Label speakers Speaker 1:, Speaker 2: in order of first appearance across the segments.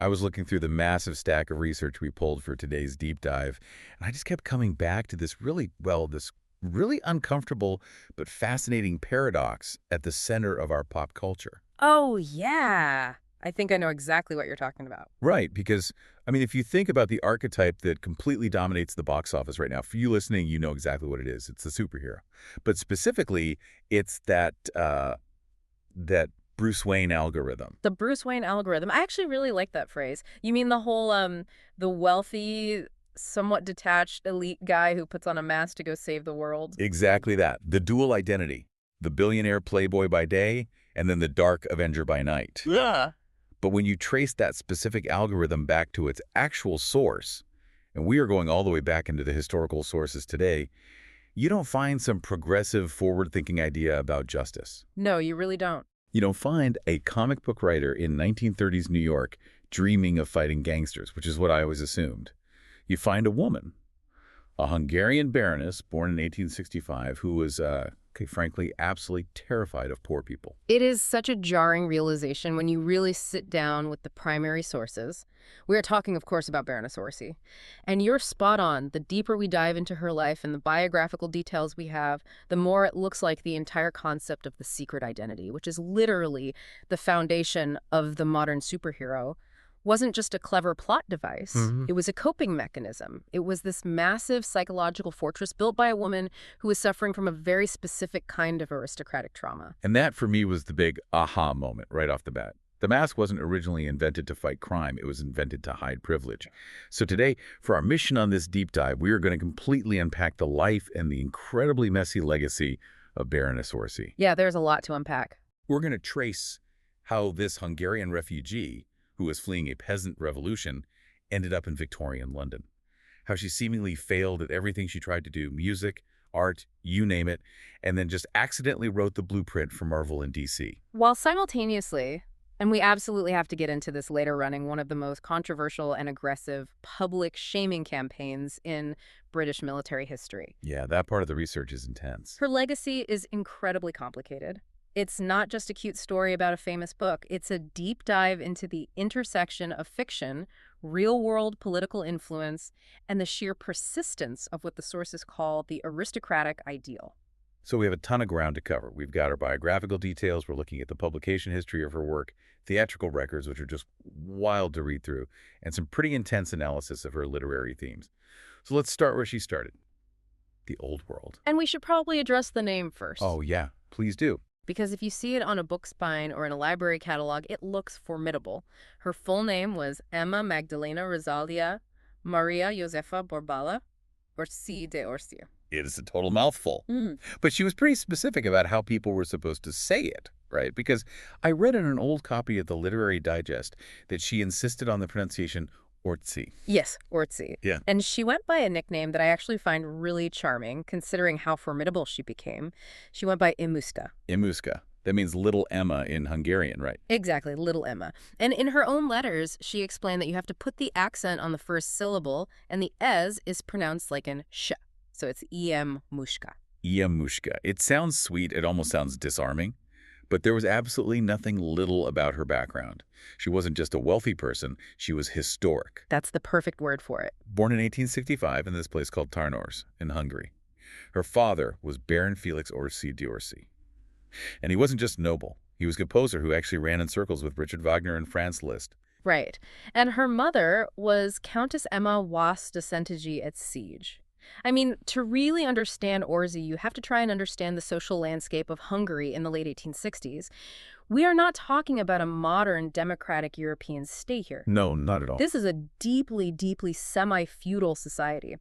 Speaker 1: I was looking through the massive stack of research we pulled for today's deep dive, and I just kept coming back to this really uncomfortable but fascinating paradox at the center of our pop culture.
Speaker 2: Oh, yeah. I think I know exactly what you're talking about.
Speaker 1: Right, because, if you think about the archetype that completely dominates the box office right now, for you listening, you know exactly what it is. It's the superhero. But specifically, it's that Bruce Wayne algorithm.
Speaker 2: The Bruce Wayne algorithm. I actually really like that phrase. You mean the whole, the wealthy, somewhat detached elite guy who puts on a mask to go save the world?
Speaker 1: Exactly that. The dual identity. The billionaire playboy by day, and then the dark Avenger by night.
Speaker 2: Yeah.
Speaker 1: But when you trace that specific algorithm back to its actual source, and we are going all the way back into the historical sources today, you don't find some progressive, forward-thinking idea about justice.
Speaker 2: No, you really don't.
Speaker 1: You don't find a comic book writer in 1930s New York dreaming of fighting gangsters, which is what I always assumed. You find a woman, a Hungarian baroness born in 1865, who was, frankly, absolutely terrified of poor people.
Speaker 2: It is such a jarring realization when you really sit down with the primary sources. We are talking, of course, about Baroness Orczy. And you're spot on. The deeper we dive into her life and the biographical details we have, the more it looks like the entire concept of the secret identity, which is literally the foundation of the modern superhero, wasn't just a clever plot device. It was a coping mechanism. It was this massive psychological fortress built by a woman who was suffering from a very specific kind of aristocratic trauma.
Speaker 1: And that, for me, was the big aha moment right off the bat. The mask wasn't originally invented to fight crime. It was invented to hide privilege. So today, for our mission on this deep dive, we are going to completely unpack the life and the incredibly messy legacy of Baroness Orczy.
Speaker 2: Yeah, there's a lot to unpack.
Speaker 1: We're going to trace how this Hungarian refugee, who was fleeing a peasant revolution, ended up in Victorian London. How she seemingly failed at everything she tried to do, music, art, you name it, and then just accidentally wrote the blueprint for Marvel in DC.
Speaker 2: While simultaneously, and we absolutely have to get into this later, running one of the most controversial and aggressive public shaming campaigns in British military history.
Speaker 1: Yeah, that part of the research is intense.
Speaker 2: Her legacy is incredibly complicated. It's not just a cute story about a famous book. It's a deep dive into the intersection of fiction, real-world political influence, and the sheer persistence of what the sources call the aristocratic ideal.
Speaker 1: So we have a ton of ground to cover. We've got her biographical details. We're looking at the publication history of her work, theatrical records, which are just wild to read through, and some pretty intense analysis of her literary themes. So let's start where she started, the old world.
Speaker 2: And we should probably address the name first.
Speaker 1: Oh, yeah. Please do.
Speaker 2: Because if you see it on a book spine or in a library catalog, it looks formidable. Her full name was Emma Magdalena Rosalia Maria Josefa Borbala Orczy de Orczy.
Speaker 1: It is a total mouthful. But she was pretty specific about how people were supposed to say it, right? Because I read in an old copy of the Literary Digest that she insisted on the pronunciation Orczy.
Speaker 2: Yes, Orczy.
Speaker 1: Yeah.
Speaker 2: And she went by a nickname that I actually find really charming, considering how formidable she became. She went by Imuska.
Speaker 1: Imuska. That means Little Emma in Hungarian, right?
Speaker 2: Exactly, Little Emma. And in her own letters, she explained that you have to put the accent on the first syllable, and the ez is pronounced like an sh. So it's em mushka.
Speaker 1: Mushka. It sounds sweet. It almost sounds disarming. But there was absolutely nothing little about her background. She wasn't just a wealthy person. She was historic.
Speaker 2: That's the perfect word for it.
Speaker 1: Born in 1865 in this place called Tarnors in Hungary. Her father was Baron Felix Orczy de Orczy. And he wasn't just noble. He was a composer who actually ran in circles with Richard Wagner and Franz Liszt.
Speaker 2: Right. And her mother was Countess Emma Was de Centigi et Siege. I mean, to really understand Orczy, you have to try and understand the social landscape of Hungary in the late 1860s. We are not talking about a modern democratic European state here.
Speaker 1: No, not at all.
Speaker 2: This is a deeply, deeply semi-feudal society.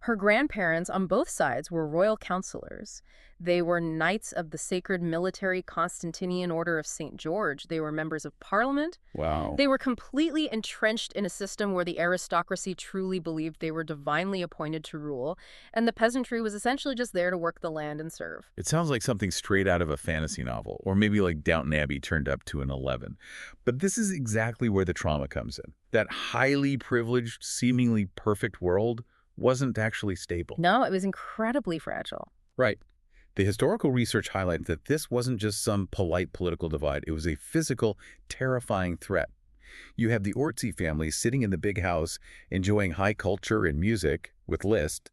Speaker 2: Her grandparents on both sides were royal counselors. They were knights of the Sacred Military Constantinian Order of St. George. They were members of parliament.
Speaker 1: Wow.
Speaker 2: They were completely entrenched in a system where the aristocracy truly believed they were divinely appointed to rule, and the peasantry was essentially just there to work the land and serve.
Speaker 1: It sounds like something straight out of a fantasy novel, or maybe like Downton Abbey turned up to an 11. But this is exactly where the trauma comes in. That highly privileged, seemingly perfect world wasn't actually stable.
Speaker 2: No, it was incredibly fragile.
Speaker 1: Right. The historical research highlights that this wasn't just some polite political divide. It was a physical, terrifying threat. You have the Orczy family sitting in the big house, enjoying high culture and music with Liszt,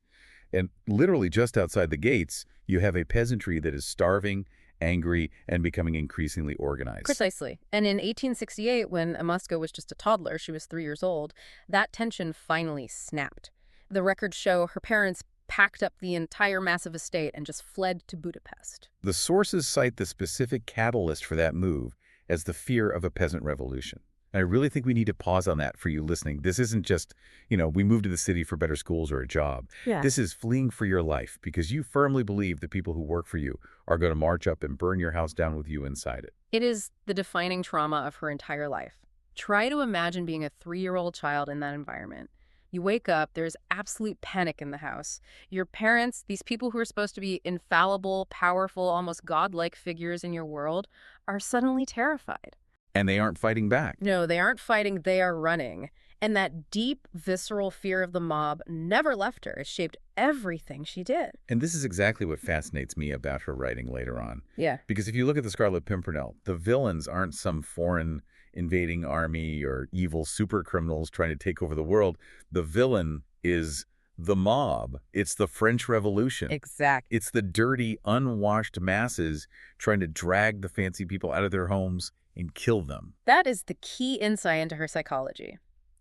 Speaker 1: and literally just outside the gates, you have a peasantry that is starving, angry, and becoming increasingly organized.
Speaker 2: Precisely. And in 1868, when Amuska was just a toddler, she was 3 years old, that tension finally snapped. The records show her parents packed up the entire massive estate and just fled to Budapest.
Speaker 1: The sources cite the specific catalyst for that move as the fear of a peasant revolution. And I really think we need to pause on that for you listening. This isn't just, we moved to the city for better schools or a job.
Speaker 2: Yeah.
Speaker 1: This is fleeing for your life because you firmly believe the people who work for you are going to march up and burn your house down with you inside it.
Speaker 2: It is the defining trauma of her entire life. Try to imagine being a 3-year-old child in that environment. You wake up, there's absolute panic in the house. Your parents, these people who are supposed to be infallible, powerful, almost godlike figures in your world, are suddenly terrified.
Speaker 1: And they aren't fighting back.
Speaker 2: No, they aren't fighting, they are running. And that deep, visceral fear of the mob never left her. It shaped everything she did.
Speaker 1: And this is exactly what fascinates me about her writing later on.
Speaker 2: Yeah.
Speaker 1: Because if you look at the Scarlet Pimpernel, the villains aren't some foreign invading army or evil super criminals trying to take over the world. The villain is the mob. It's the French Revolution.
Speaker 2: Exactly.
Speaker 1: It's the dirty, unwashed masses trying to drag the fancy people out of their homes and kill them.
Speaker 2: That is the key insight into her psychology.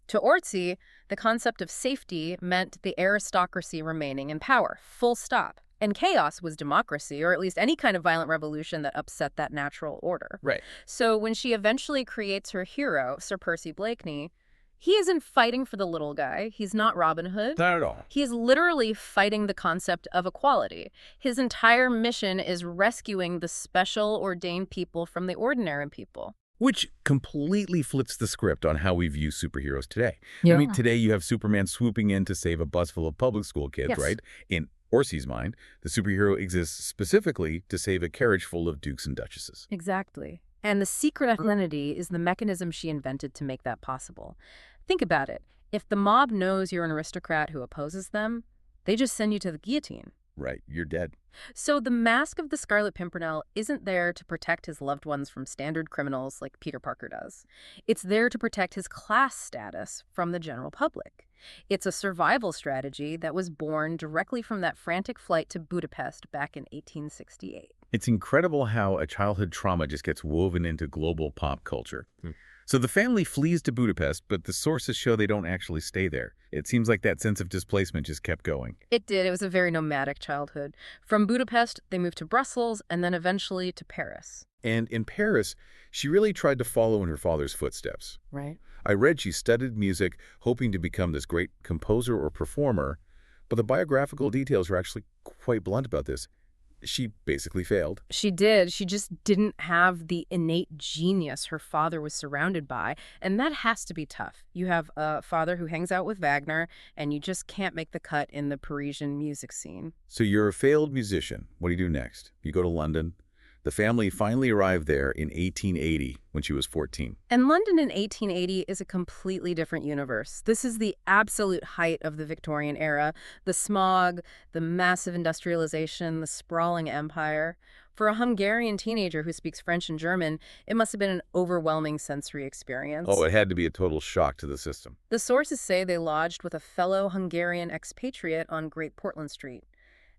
Speaker 2: To Orczy, the concept of safety meant the aristocracy remaining in power, full stop. And chaos was democracy, or at least any kind of violent revolution that upset that natural order.
Speaker 1: Right.
Speaker 2: So when she eventually creates her hero, Sir Percy Blakeney, he isn't fighting for the little guy. He's not Robin Hood.
Speaker 1: Not at all.
Speaker 2: He is literally fighting the concept of equality. His entire mission is rescuing the special ordained people from the ordinary people.
Speaker 1: Which completely flips the script on how we view superheroes today.
Speaker 2: Yeah.
Speaker 1: I mean, today you have Superman swooping in to save a bus full of public school kids,
Speaker 2: Yes.
Speaker 1: right? In Orczy's mind, the superhero exists specifically to save a carriage full of dukes and duchesses.
Speaker 2: Exactly. And the secret identity is the mechanism she invented to make that possible. Think about it. If the mob knows you're an aristocrat who opposes them, they just send you to the guillotine.
Speaker 1: Right, you're dead.
Speaker 2: So the mask of the Scarlet Pimpernel isn't there to protect his loved ones from standard criminals like Peter Parker does. It's there to protect his class status from the general public. It's a survival strategy that was born directly from that frantic flight to Budapest back in 1868.
Speaker 1: It's incredible how a childhood trauma just gets woven into global pop culture. So the family flees to Budapest, but the sources show they don't actually stay there. It seems like that sense of displacement just kept going.
Speaker 2: It did. It was a very nomadic childhood. From Budapest, they moved to Brussels and then eventually to Paris.
Speaker 1: And in Paris, she really tried to follow in her father's footsteps.
Speaker 2: Right.
Speaker 1: I read she studied music, hoping to become this great composer or performer, but the biographical details are actually quite blunt about this. She basically failed.
Speaker 2: She did. She just didn't have the innate genius her father was surrounded by, and that has to be tough. You have a father who hangs out with Wagner, and you just can't make the cut in the Parisian music scene.
Speaker 1: So you're a failed musician. What do you do next? You go to London. The family finally arrived there in 1880 when she was 14.
Speaker 2: And London in 1880 is a completely different universe. This is the absolute height of the Victorian era. The smog, the massive industrialization, the sprawling empire. For a Hungarian teenager who speaks French and German, it must have been an overwhelming sensory experience.
Speaker 1: Oh, it had to be a total shock to the system.
Speaker 2: The sources say they lodged with a fellow Hungarian expatriate on Great Portland Street.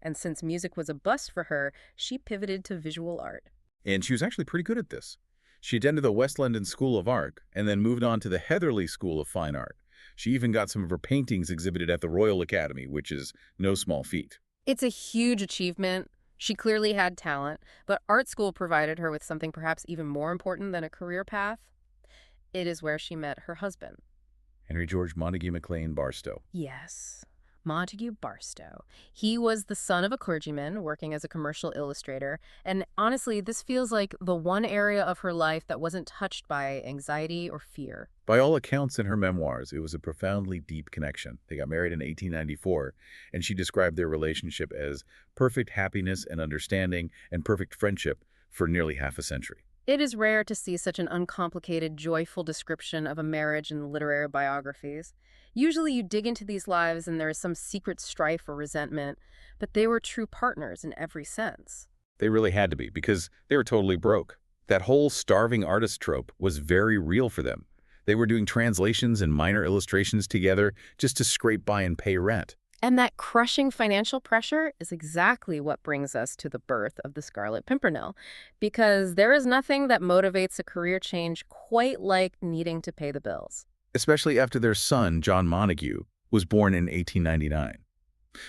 Speaker 2: And since music was a bust for her, she pivoted to visual art.
Speaker 1: And she was actually pretty good at this. She attended the West London School of Art and then moved on to the Heatherley School of Fine Art. She even got some of her paintings exhibited at the Royal Academy, which is no small feat.
Speaker 2: It's a huge achievement. She clearly had talent, but art school provided her with something perhaps even more important than a career path. It is where she met her husband.
Speaker 1: Henry George Montague MacLean Barstow.
Speaker 2: Yes, Montague Barstow. He was the son of a clergyman working as a commercial illustrator, and honestly, this feels like the one area of her life that wasn't touched by anxiety or fear.
Speaker 1: By all accounts in her memoirs, it was a profoundly deep connection. They got married in 1894, and she described their relationship as perfect happiness and understanding and perfect friendship for nearly half a century.
Speaker 2: It is rare to see such an uncomplicated, joyful description of a marriage in literary biographies. Usually you dig into these lives and there is some secret strife or resentment, but they were true partners in every sense.
Speaker 1: They really had to be, because they were totally broke. That whole starving artist trope was very real for them. They were doing translations and minor illustrations together just to scrape by and pay rent.
Speaker 2: And that crushing financial pressure is exactly what brings us to the birth of the Scarlet Pimpernel, because there is nothing that motivates a career change quite like needing to pay the bills.
Speaker 1: Especially after their son, John Montague, was born in 1899.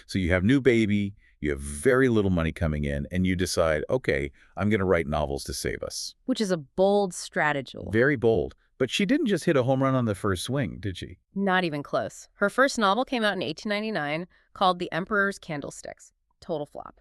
Speaker 1: So you have new baby, you have very little money coming in, and you decide, okay, I'm going to write novels to save us.
Speaker 2: Which is a bold strategy.
Speaker 1: Very bold. But she didn't just hit a home run on the first swing, did she?
Speaker 2: Not even close. Her first novel came out in 1899 called The Emperor's Candlesticks. Total flop.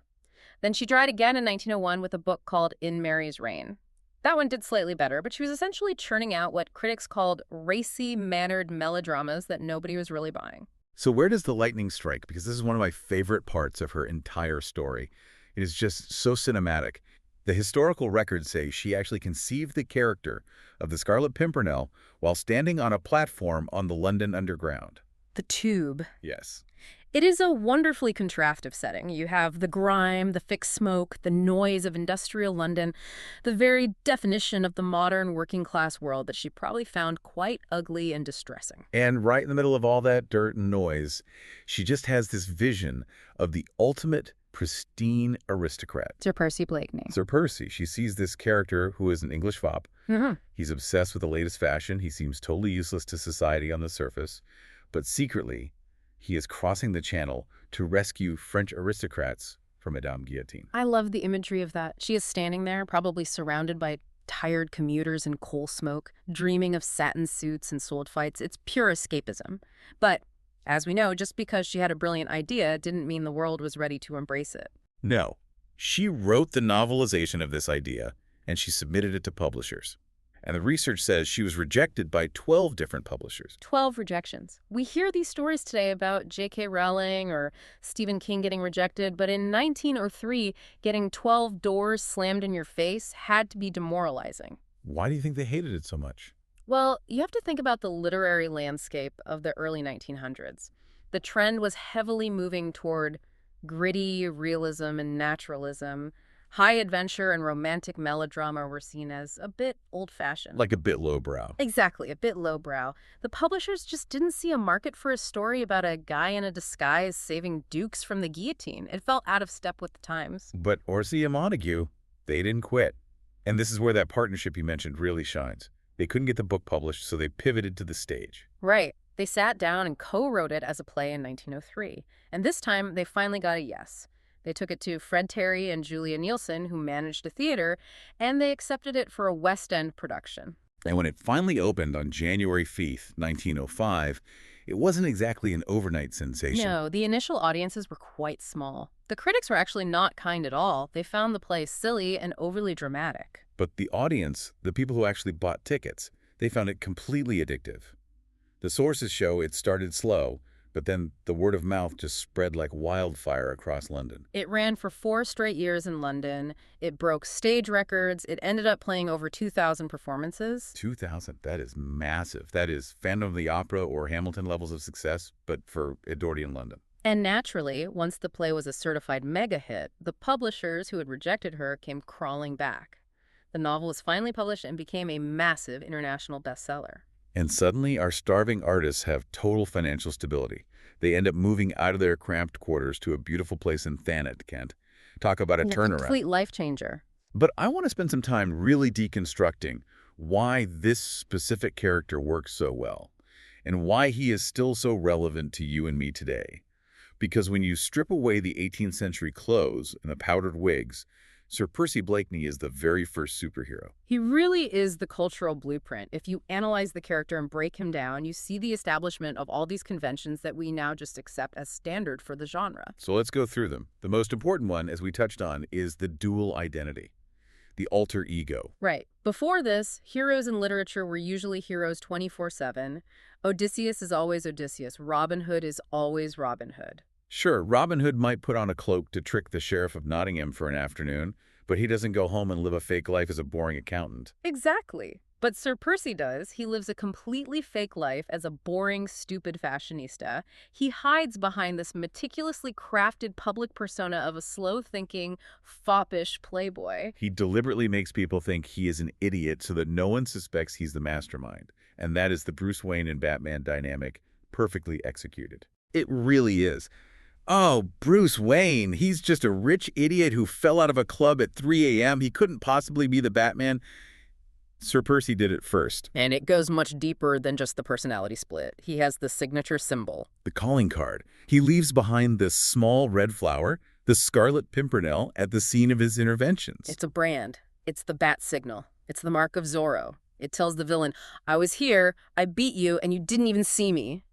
Speaker 2: Then she tried again in 1901 with a book called In Mary's Reign. That one did slightly better, but she was essentially churning out what critics called racy-mannered melodramas that nobody was really buying.
Speaker 1: So where does the lightning strike? Because this is one of my favorite parts of her entire story. It is just so cinematic. The historical records say she actually conceived the character of the Scarlet Pimpernel while standing on a platform on the London Underground.
Speaker 2: The Tube.
Speaker 1: Yes.
Speaker 2: It is a wonderfully contrastive setting. You have the grime, the thick smoke, the noise of industrial London, the very definition of the modern working-class world that she probably found quite ugly and distressing.
Speaker 1: And right in the middle of all that dirt and noise, she just has this vision of the ultimate pristine aristocrat.
Speaker 2: Sir Percy Blakeney.
Speaker 1: Sir Percy. She sees this character who is an English fop.
Speaker 2: Mm-hmm.
Speaker 1: He's obsessed with the latest fashion. He seems totally useless to society on the surface. But secretly, he is crossing the channel to rescue French aristocrats from Madame Guillotine.
Speaker 2: I love the imagery of that. She is standing there, probably surrounded by tired commuters and coal smoke, dreaming of satin suits and sword fights. It's pure escapism. But as we know, just because she had a brilliant idea didn't mean the world was ready to embrace it.
Speaker 1: No. She wrote the novelization of this idea, and she submitted it to publishers. And the research says she was rejected by 12 different publishers.
Speaker 2: 12 rejections. We hear these stories today about J.K. Rowling or Stephen King getting rejected, but in 1903, getting 12 doors slammed in your face had to be demoralizing.
Speaker 1: Why do you think they hated it so much?
Speaker 2: Well, you have to think about the literary landscape of the early 1900s. The trend was heavily moving toward gritty realism and naturalism. High adventure and romantic melodrama were seen as a bit old-fashioned.
Speaker 1: Like a bit lowbrow.
Speaker 2: Exactly, a bit lowbrow. The publishers just didn't see a market for a story about a guy in a disguise saving dukes from the guillotine. It felt out of step with the times.
Speaker 1: But Orczy and Montague, they didn't quit. And this is where that partnership you mentioned really shines. They couldn't get the book published, so they pivoted to the stage.
Speaker 2: Right. They sat down and co-wrote it as a play in 1903. And this time, they finally got a yes. They took it to Fred Terry and Julia Nielsen, who managed a theater, and they accepted it for a West End production.
Speaker 1: And when it finally opened on January 5th, 1905, it wasn't exactly an overnight sensation.
Speaker 2: No, the initial audiences were quite small. The critics were actually not kind at all. They found the play silly and overly dramatic.
Speaker 1: But the audience, the people who actually bought tickets, they found it completely addictive. The sources show it started slow, but then the word of mouth just spread like wildfire across London.
Speaker 2: It ran for 4 straight years in London. It broke stage records. It ended up playing over 2,000 performances.
Speaker 1: 2,000, that is massive. That is Phantom of the Opera or Hamilton levels of success, but for Edwardian London.
Speaker 2: And naturally, once the play was a certified mega hit, the publishers who had rejected her came crawling back. The novel was finally published and became a massive international bestseller.
Speaker 1: And suddenly, our starving artists have total financial stability. They end up moving out of their cramped quarters to a beautiful place in Thanet, Kent. Talk about a turnaround.
Speaker 2: Complete life changer.
Speaker 1: But I want to spend some time really deconstructing why this specific character works so well and why he is still so relevant to you and me today. Because when you strip away the 18th century clothes and the powdered wigs, Sir Percy Blakeney is the very first superhero.
Speaker 2: He really is the cultural blueprint. If you analyze the character and break him down, you see the establishment of all these conventions that we now just accept as standard for the genre.
Speaker 1: So let's go through them. The most important one, as we touched on, is the dual identity, the alter ego.
Speaker 2: Right. Before this, heroes in literature were usually heroes 24/7. Odysseus is always Odysseus. Robin Hood is always Robin Hood.
Speaker 1: Sure, Robin Hood might put on a cloak to trick the sheriff of Nottingham for an afternoon, but he doesn't go home and live a fake life as a boring accountant.
Speaker 2: Exactly. But Sir Percy does. He lives a completely fake life as a boring, stupid fashionista. He hides behind this meticulously crafted public persona of a slow-thinking, foppish playboy.
Speaker 1: He deliberately makes people think he is an idiot so that no one suspects he's the mastermind. And that is the Bruce Wayne and Batman dynamic perfectly executed. It really is. Oh, Bruce Wayne, he's just a rich idiot who fell out of a club at 3 a.m. He couldn't possibly be the Batman. Sir Percy did it first.
Speaker 2: And it goes much deeper than just the personality split. He has the signature symbol.
Speaker 1: The calling card. He leaves behind this small red flower, the Scarlet Pimpernel, at the scene of his interventions.
Speaker 2: It's a brand. It's the bat signal. It's the mark of Zorro. It tells the villain, I was here, I beat you, and you didn't even see me.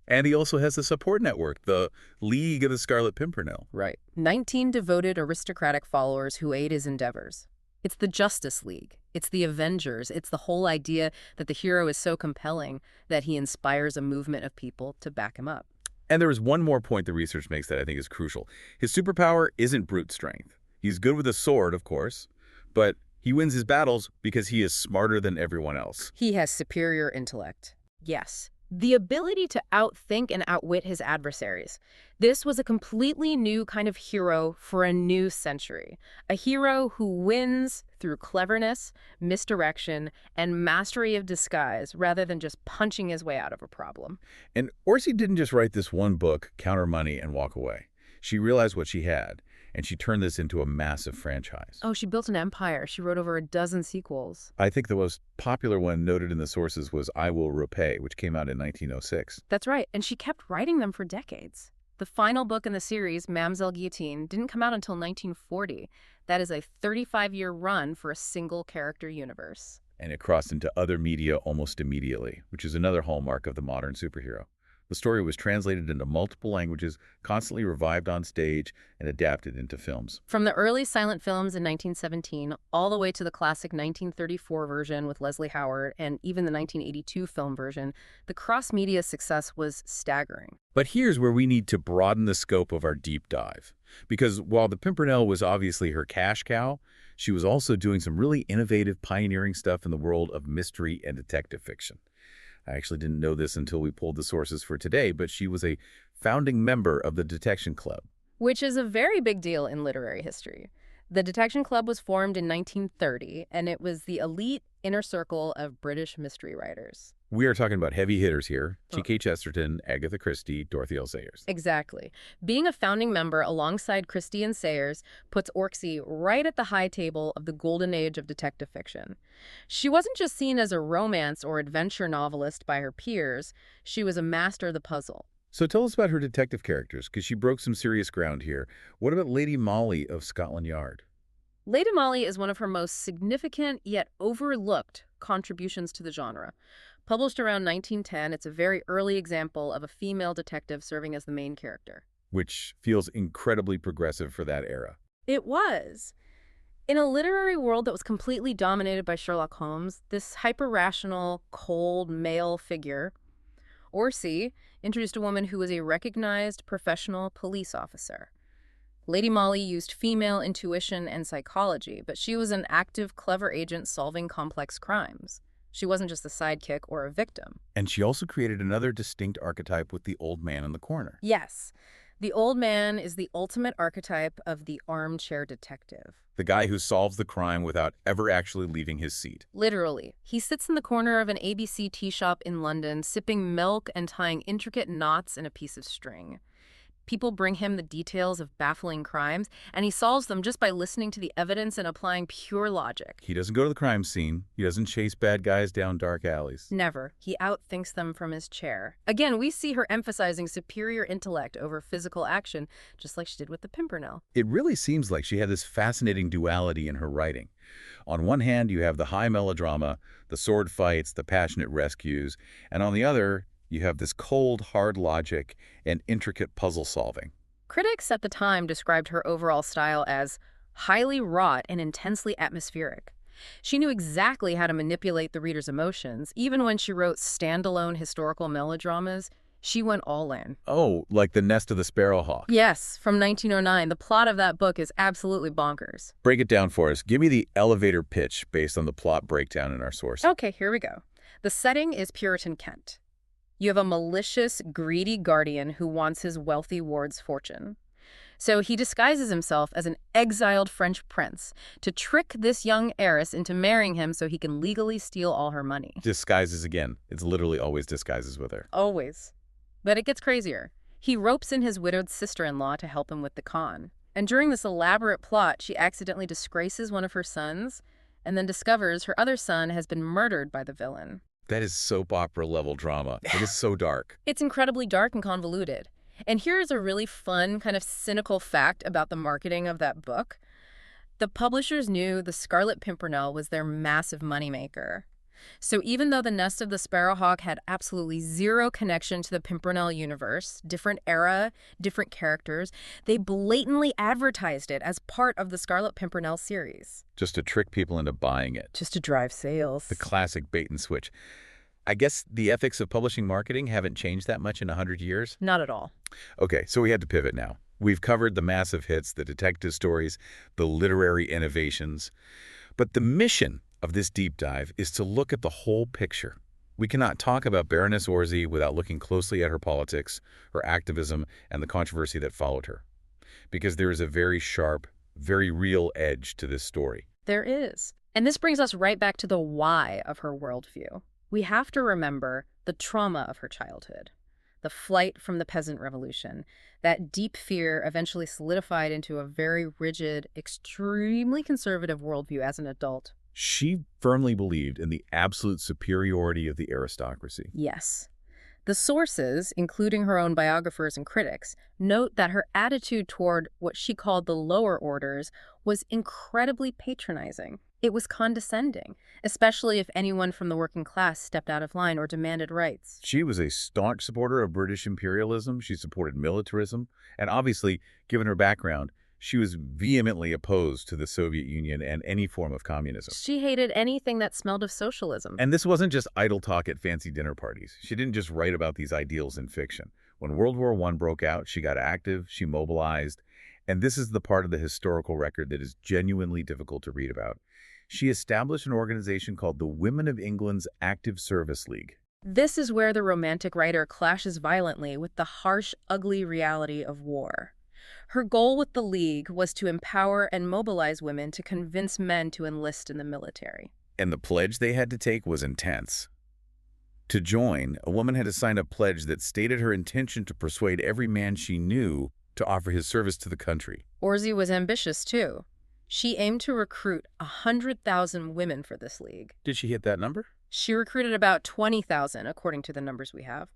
Speaker 1: And he also has a support network, the League of the Scarlet Pimpernel.
Speaker 2: Right. 19 devoted aristocratic followers who aid his endeavors. It's the Justice League. It's the Avengers. It's the whole idea that the hero is so compelling that he inspires a movement of people to back him up.
Speaker 1: And there is one more point the research makes that I think is crucial. His superpower isn't brute strength. He's good with a sword, of course, but he wins his battles because he is smarter than everyone else.
Speaker 2: He has superior intellect. Yes. The ability to outthink and outwit his adversaries. This was a completely new kind of hero for a new century. A hero who wins through cleverness, misdirection, and mastery of disguise rather than just punching his way out of a problem.
Speaker 1: And Orczy didn't just write this one book, Count Her Money, and walk away. She realized what she had, and she turned this into a massive franchise.
Speaker 2: Oh, she built an empire. She wrote over a dozen sequels.
Speaker 1: I think the most popular one noted in the sources was I Will Repay, which came out in 1906.
Speaker 2: That's right, and she kept writing them for decades. The final book in the series, Mademoiselle Guillotine, didn't come out until 1940. That is a 35-year run for a single character universe.
Speaker 1: And it crossed into other media almost immediately, which is another hallmark of the modern superhero. The story was translated into multiple languages, constantly revived on stage, and adapted into films.
Speaker 2: From the early silent films in 1917 all the way to the classic 1934 version with Leslie Howard and even the 1982 film version, the cross-media success was staggering.
Speaker 1: But here's where we need to broaden the scope of our deep dive. Because while the Pimpernel was obviously her cash cow, she was also doing some really innovative, pioneering stuff in the world of mystery and detective fiction. I actually didn't know this until we pulled the sources for today, but she was a founding member of the Detection Club.
Speaker 2: Which is a very big deal in literary history. The Detection Club was formed in 1930, and it was the elite inner circle of British mystery writers.
Speaker 1: We are talking about heavy hitters here. G.K. Chesterton, Agatha Christie, Dorothy L. Sayers.
Speaker 2: Exactly. Being a founding member alongside Christie and Sayers puts Orczy right at the high table of the golden age of detective fiction. She wasn't just seen as a romance or adventure novelist by her peers. She was a master of the puzzle.
Speaker 1: So tell us about her detective characters, because she broke some serious ground here. What about Lady Molly of Scotland Yard?
Speaker 2: Lady Molly is one of her most significant yet overlooked contributions to the genre. Published around 1910, it's a very early example of a female detective serving as the main character.
Speaker 1: Which feels incredibly progressive for that era.
Speaker 2: It was. In a literary world that was completely dominated by Sherlock Holmes, this hyper-rational, cold male figure, Orczy, introduced a woman who was a recognized professional police officer. Lady Molly used female intuition and psychology, but she was an active, clever agent solving complex crimes. She wasn't just a sidekick or a victim.
Speaker 1: And she also created another distinct archetype with the old man in the corner.
Speaker 2: Yes. The old man is the ultimate archetype of the armchair detective.
Speaker 1: The guy who solves the crime without ever actually leaving his seat.
Speaker 2: Literally. He sits in the corner of an ABC tea shop in London, sipping milk and tying intricate knots in a piece of string. People bring him the details of baffling crimes, and he solves them just by listening to the evidence and applying pure logic.
Speaker 1: He doesn't go to the crime scene. He doesn't chase bad guys down dark alleys.
Speaker 2: Never. He outthinks them from his chair. Again, we see her emphasizing superior intellect over physical action, just like she did with the Pimpernel.
Speaker 1: It really seems like she had this fascinating duality in her writing. On one hand, you have the high melodrama, the sword fights, the passionate rescues, and on the other, you have this cold, hard logic and intricate puzzle solving.
Speaker 2: Critics at the time described her overall style as highly wrought and intensely atmospheric. She knew exactly how to manipulate the reader's emotions. Even when she wrote standalone historical melodramas, she went all in.
Speaker 1: Oh, like The Nest of the Sparrowhawk.
Speaker 2: Yes, from 1909. The plot of that book is absolutely bonkers.
Speaker 1: Break it down for us. Give me the elevator pitch based on the plot breakdown in our source.
Speaker 2: Okay, here we go. The setting is Puritan Kent. You have a malicious, greedy guardian who wants his wealthy ward's fortune. So he disguises himself as an exiled French prince to trick this young heiress into marrying him so he can legally steal all her money.
Speaker 1: Disguises again. It's literally always disguises with her.
Speaker 2: Always. But it gets crazier. He ropes in his widowed sister-in-law to help him with the con. And during this elaborate plot, she accidentally disgraces one of her sons and then discovers her other son has been murdered by the villain.
Speaker 1: That is soap opera level drama. It is so dark.
Speaker 2: It's incredibly dark and convoluted. And here's a really fun, kind of cynical fact about the marketing of that book. The publishers knew the Scarlet Pimpernel was their massive moneymaker. So even though The Nest of the Sparrowhawk had absolutely zero connection to the Pimpernel universe, different era, different characters, they blatantly advertised it as part of the Scarlet Pimpernel series.
Speaker 1: Just to trick people into buying it.
Speaker 2: Just to drive sales.
Speaker 1: The classic bait and switch. I guess the ethics of publishing marketing haven't changed that much in 100 years?
Speaker 2: Not at all.
Speaker 1: Okay, so we had to pivot now. We've covered the massive hits, the detective stories, the literary innovations. But the mission of this deep dive is to look at the whole picture. We cannot talk about Baroness Orczy without looking closely at her politics, her activism, and the controversy that followed her. Because there is a very sharp, very real edge to this story.
Speaker 2: There is. And this brings us right back to the why of her worldview. We have to remember the trauma of her childhood, the flight from the peasant revolution. That deep fear eventually solidified into a very rigid, extremely conservative worldview as an adult.
Speaker 1: She firmly believed in the absolute superiority of the aristocracy.
Speaker 2: Yes. The sources, including her own biographers and critics, note that her attitude toward what she called the lower orders was incredibly patronizing. It was condescending, especially if anyone from the working class stepped out of line or demanded rights.
Speaker 1: She was a staunch supporter of British imperialism. She supported militarism. And obviously, given her background, she was vehemently opposed to the Soviet Union and any form of communism.
Speaker 2: She hated anything that smelled of socialism.
Speaker 1: And this wasn't just idle talk at fancy dinner parties. She didn't just write about these ideals in fiction. When World War I broke out, she got active, she mobilized, and this is the part of the historical record that is genuinely difficult to read about. She established an organization called the Women of England's Active Service League.
Speaker 2: This is where the romantic writer clashes violently with the harsh, ugly reality of war. Her goal with the League was to empower and mobilize women to convince men to enlist in the military.
Speaker 1: And the pledge they had to take was intense. To join, a woman had to sign a pledge that stated her intention to persuade every man she knew to offer his service to the country.
Speaker 2: Orczy was ambitious, too. She aimed to recruit 100,000 women for this league.
Speaker 1: Did she hit that number?
Speaker 2: She recruited about 20,000, according to the numbers we have.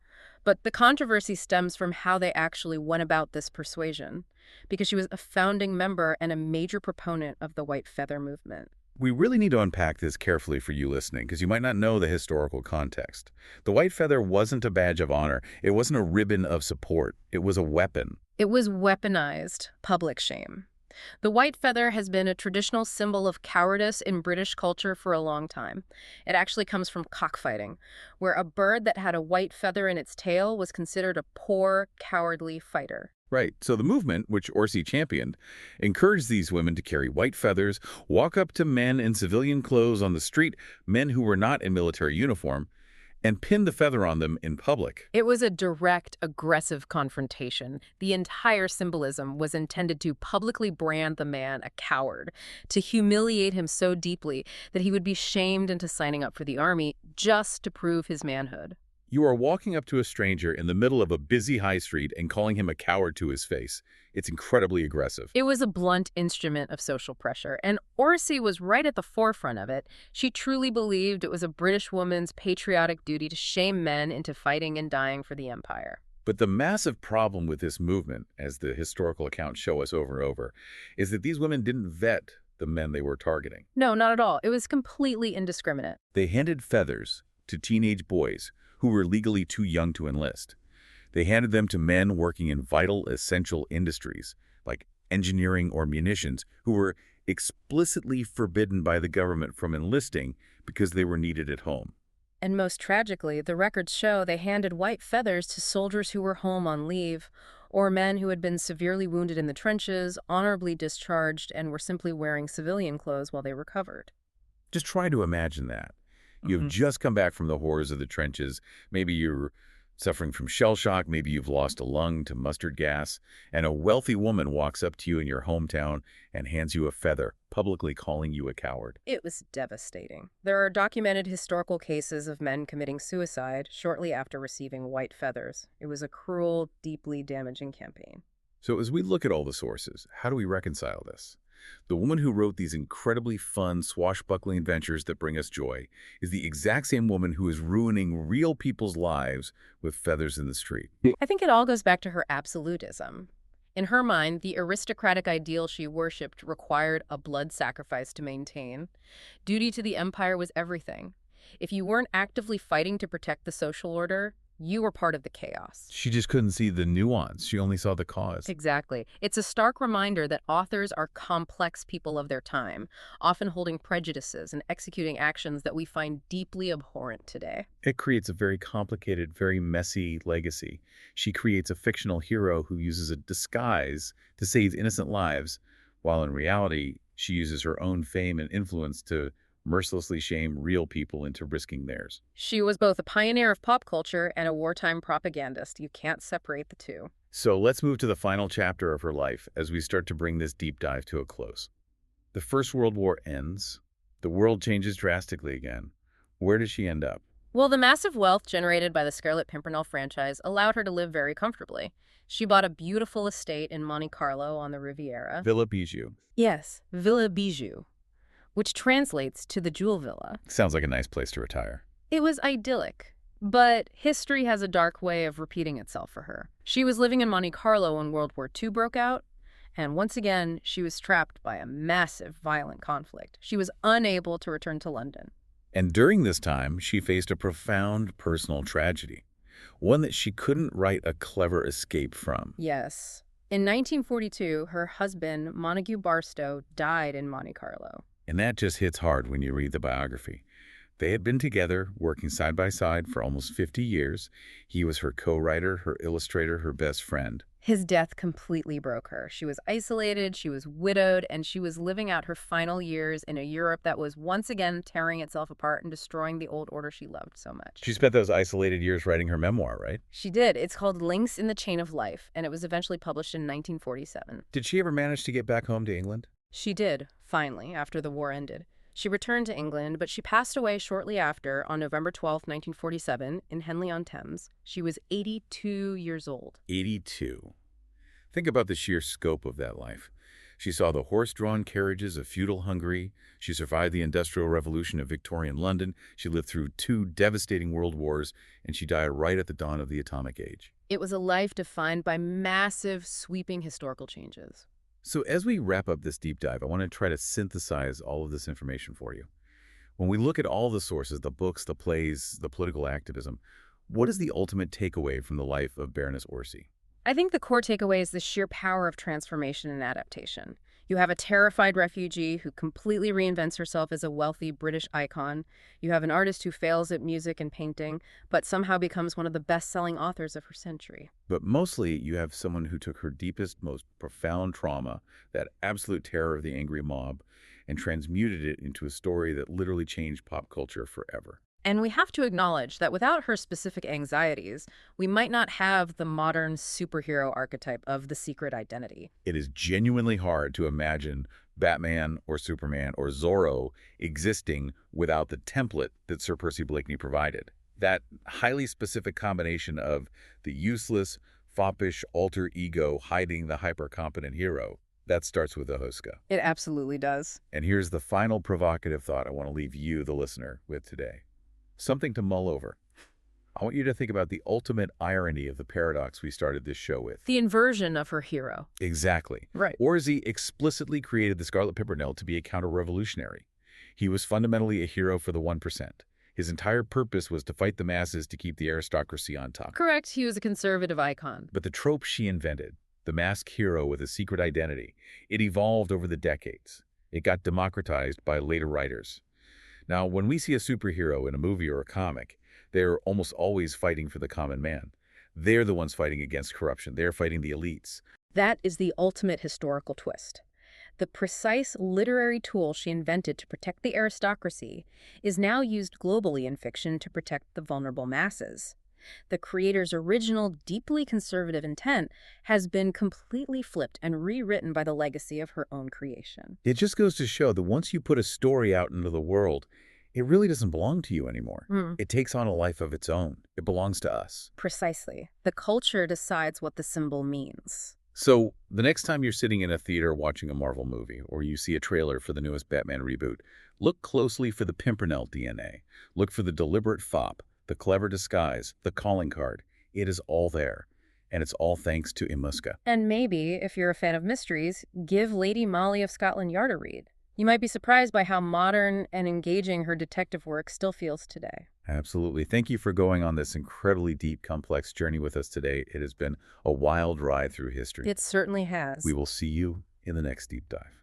Speaker 2: But the controversy stems from how they actually went about this persuasion, because she was a founding member and a major proponent of the white feather movement.
Speaker 1: We really need to unpack this carefully for you listening, because you might not know the historical context. The white feather wasn't a badge of honor. It wasn't a ribbon of support. It was a weapon.
Speaker 2: It was weaponized public shame. The white feather has been a traditional symbol of cowardice in British culture for a long time. It actually comes from cockfighting, where a bird that had a white feather in its tail was considered a poor, cowardly fighter.
Speaker 1: Right. So the movement, which Orczy championed, encouraged these women to carry white feathers, walk up to men in civilian clothes on the street, men who were not in military uniform, and pin the feather on them in public.
Speaker 2: It was a direct, aggressive confrontation. The entire symbolism was intended to publicly brand the man a coward, to humiliate him so deeply that he would be shamed into signing up for the army just to prove his manhood.
Speaker 1: You are walking up to a stranger in the middle of a busy high street and calling him a coward to his face. It's incredibly aggressive.
Speaker 2: It was a blunt instrument of social pressure, and Orczy was right at the forefront of it. She truly believed it was a British woman's patriotic duty to shame men into fighting and dying for the empire.
Speaker 1: But the massive problem with this movement, as the historical accounts show us over and over, is that these women didn't vet the men they were targeting.
Speaker 2: No, not at all. It was completely indiscriminate.
Speaker 1: They handed feathers to teenage boys who were legally too young to enlist. They handed them to men working in vital, essential industries, like engineering or munitions, who were explicitly forbidden by the government from enlisting because they were needed at home.
Speaker 2: And most tragically, the records show they handed white feathers to soldiers who were home on leave, or men who had been severely wounded in the trenches, honorably discharged, and were simply wearing civilian clothes while they recovered.
Speaker 1: Just try to imagine that. You've just come back from the horrors of the trenches. Maybe you're Suffering from shell shock, maybe you've lost a lung to mustard gas, and a wealthy woman walks up to you in your hometown and hands you a feather, publicly calling you a coward.
Speaker 2: It was devastating. There are documented historical cases of men committing suicide shortly after receiving white feathers. It was a cruel, deeply damaging campaign.
Speaker 1: So as we look at all the sources, how do we reconcile this? The woman who wrote these incredibly fun, swashbuckling adventures that bring us joy is the exact same woman who is ruining real people's lives with feathers in the street.
Speaker 2: I think it all goes back to her absolutism. In her mind, the aristocratic ideal she worshipped required a blood sacrifice to maintain. Duty to the empire was everything. If you weren't actively fighting to protect the social order, you were part of the chaos.
Speaker 1: She just couldn't see the nuance. She only saw the cause.
Speaker 2: Exactly. It's a stark reminder that authors are complex people of their time, often holding prejudices and executing actions that we find deeply abhorrent today.
Speaker 1: It creates a very complicated, very messy legacy. She creates a fictional hero who uses a disguise to save innocent lives, while in reality, she uses her own fame and influence to mercilessly shame real people into risking theirs.
Speaker 2: She was both a pioneer of pop culture and a wartime propagandist. You can't separate the two.
Speaker 1: So let's move to the final chapter of her life as we start to bring this deep dive to a close. The First World War ends. The world changes drastically again. Where does she end up?
Speaker 2: Well, the massive wealth generated by the Scarlet Pimpernel franchise allowed her to live very comfortably. She bought a beautiful estate in Monte Carlo on the Riviera.
Speaker 1: Villa Bijou.
Speaker 2: Yes, Villa Bijou, which translates to the Jewel Villa.
Speaker 1: Sounds like a nice place to retire.
Speaker 2: It was idyllic, but history has a dark way of repeating itself for her. She was living in Monte Carlo when World War II broke out, and once again, she was trapped by a massive, violent conflict. She was unable to return to London.
Speaker 1: And during this time, she faced a profound personal tragedy, one that she couldn't write a clever escape from.
Speaker 2: Yes. In 1942, her husband, Montague Barstow, died in Monte Carlo.
Speaker 1: And that just hits hard when you read the biography. They had been together, working side by side for almost 50 years. He was her co-writer, her illustrator, her best friend.
Speaker 2: His death completely broke her. She was isolated, she was widowed, and she was living out her final years in a Europe that was once again tearing itself apart and destroying the old order she loved so much.
Speaker 1: She spent those isolated years writing her memoir, right?
Speaker 2: She did. It's called Links in the Chain of Life, and it was eventually published in 1947.
Speaker 1: Did she ever manage to get back home to England?
Speaker 2: She did, finally, after the war ended. She returned to England, but she passed away shortly after on November 12, 1947, in Henley-on-Thames. She was 82 years old.
Speaker 1: 82. Think about the sheer scope of that life. She saw the horse-drawn carriages of feudal Hungary. She survived the Industrial Revolution of Victorian London. She lived through 2 devastating world wars, and she died right at the dawn of the atomic age.
Speaker 2: It was a life defined by massive, sweeping historical changes.
Speaker 1: So as we wrap up this deep dive, I want to try to synthesize all of this information for you. When we look at all the sources, the books, the plays, the political activism, what is the ultimate takeaway from the life of Baroness Orczy?
Speaker 2: I think the core takeaway is the sheer power of transformation and adaptation. You have a terrified refugee who completely reinvents herself as a wealthy British icon. You have an artist who fails at music and painting, but somehow becomes one of the best-selling authors of her century.
Speaker 1: But mostly, you have someone who took her deepest, most profound trauma, that absolute terror of the angry mob, and transmuted it into a story that literally changed pop culture forever.
Speaker 2: And we have to acknowledge that without her specific anxieties, we might not have the modern superhero archetype of the secret identity.
Speaker 1: It is genuinely hard to imagine Batman or Superman or Zorro existing without the template that Sir Percy Blakeney provided. That highly specific combination of the useless, foppish alter ego hiding the hyper-competent hero, that starts with the Huska.
Speaker 2: It absolutely does.
Speaker 1: And here's the final provocative thought I want to leave you, the listener, with today. Something to mull over. I want you to think about the ultimate irony of the paradox we started this show with.
Speaker 2: The inversion of her hero.
Speaker 1: Exactly.
Speaker 2: Right.
Speaker 1: Orczy explicitly created the Scarlet Pimpernel to be a counter-revolutionary. He was fundamentally a hero for the 1%. His entire purpose was to fight the masses to keep the aristocracy on top.
Speaker 2: Correct, he was a conservative icon.
Speaker 1: But the trope she invented, the masked hero with a secret identity, it evolved over the decades. It got democratized by later writers. Now, when we see a superhero in a movie or a comic, they're almost always fighting for the common man. They're the ones fighting against corruption. They're fighting the elites.
Speaker 2: That is the ultimate historical twist. The precise literary tool she invented to protect the aristocracy is now used globally in fiction to protect the vulnerable masses. The creator's original, deeply conservative intent has been completely flipped and rewritten by the legacy of her own creation.
Speaker 1: It just goes to show that once you put a story out into the world, it really doesn't belong to you anymore. It takes on a life of its own. It belongs to us.
Speaker 2: Precisely. The culture decides what the symbol means.
Speaker 1: So, the next time you're sitting in a theater watching a Marvel movie, or you see a trailer for the newest Batman reboot, look closely for the Pimpernel DNA. Look for the deliberate fop, the clever disguise, the calling card. It is all there. And it's all thanks to Imuska.
Speaker 2: And maybe, if you're a fan of mysteries, give Lady Molly of Scotland Yard a read. You might be surprised by how modern and engaging her detective work still feels today.
Speaker 1: Absolutely. Thank you for going on this incredibly deep, complex journey with us today. It has been a wild ride through history.
Speaker 2: It certainly has.
Speaker 1: We will see you in the next deep dive.